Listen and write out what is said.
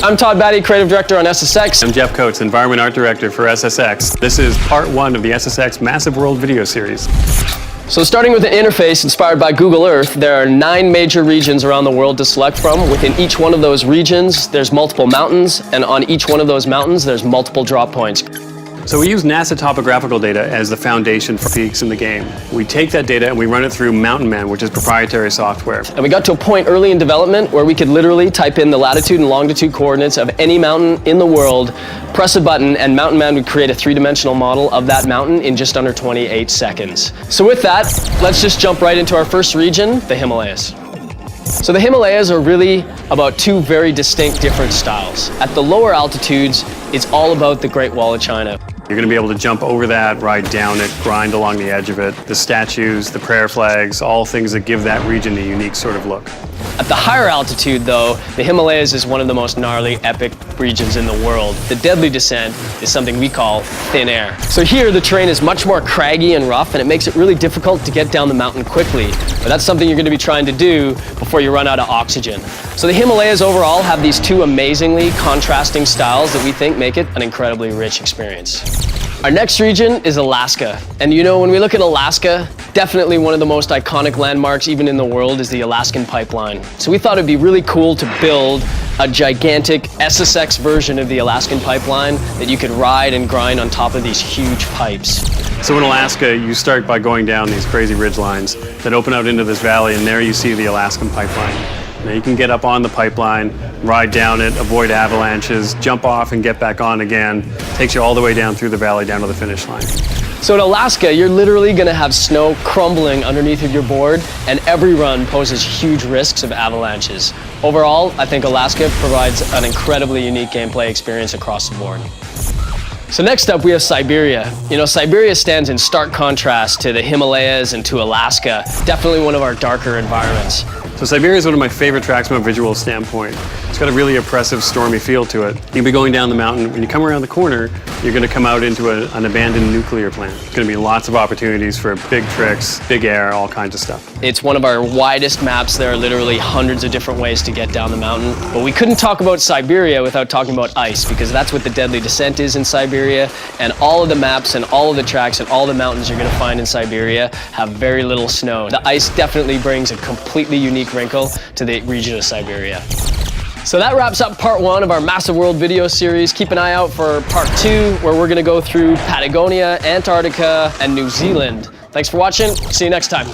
I'm Todd Batty, Creative Director on SSX. I'm Jeff Coates, Environment Art Director for SSX. This is part 1 of the SSX Massive World video series. So starting with an interface inspired by Google Earth, there are 9 major regions around the world to select from. Within each one of those regions, there's multiple mountains, and on each one of those mountains, there's multiple drop points. So we use NASA topographical data as the foundation for peaks in the game. We take that data and we run it through Mountain Man, which is proprietary software. And we got to a point early in development where we could literally type in the latitude and longitude coordinates of any mountain in the world, press a button, and Mountain Man would create a 3-dimensional model of that mountain in just under 28 seconds. So with that, let's just jump right into our first region, the Himalayas. So the Himalayas are really about 2 very distinct different styles. At the lower altitudes, it's all about the Great Wall of China. You're going to be able to jump over that, ride down it, grind along the edge of it. The statues, the prayer flags, all things that give that region a unique sort of look. At the higher altitude, though, the Himalayas is one of the most gnarly, epic regions in the world. The deadly descent is something we call thin air. So here, the terrain is much more craggy and rough, and it makes it really difficult to get down the mountain quickly. But that's something you're going to be trying to do before you run out of oxygen. So the Himalayas overall have these 2 amazingly contrasting styles that we think make it an incredibly rich experience. Our next region is Alaska. And you know, when we look at Alaska, definitely one of the most iconic landmarks even in the world is the Alaskan Pipeline. So we thought it'd be really cool to build a gigantic SSX version of the Alaskan Pipeline that you could ride and grind on top of these huge pipes. So in Alaska, you start by going down these crazy ridge lines that open out into this valley, and there you see the Alaskan Pipeline. Now you can get up on the pipeline, ride down it, avoid avalanches, jump off and get back on again. Takes you all the way down through the valley down to the finish line. So in Alaska, you're literally going to have snow crumbling underneath of your board, and every run poses huge risks of avalanches. Overall, I think Alaska provides an incredibly unique gameplay experience across the board. So next up, we have Siberia. You know, Siberia stands in stark contrast to the Himalayas and to Alaska. Definitely one of our darker environments. So Siberia is one of my favorite tracks from a visual standpoint. It's got a really oppressive, stormy feel to it. You'll be going down the mountain. When you come around the corner, you're going to come out into an abandoned nuclear plant. There's going to be lots of opportunities for big tricks, big air, all kinds of stuff. It's one of our widest maps. There are literally hundreds of different ways to get down the mountain. But we couldn't talk about Siberia without talking about ice, because that's what the deadly descent is in Siberia. And all of the maps and all of the tracks and all the mountains you're going to find in Siberia have very little snow. The ice definitely brings a completely unique wrinkle to the region of Siberia. So that wraps up part 1 of our Massive World video series. Keep an eye out for part 2, where we're going to go through Patagonia, Antarctica, and New Zealand. Thanks for watching. See you next time.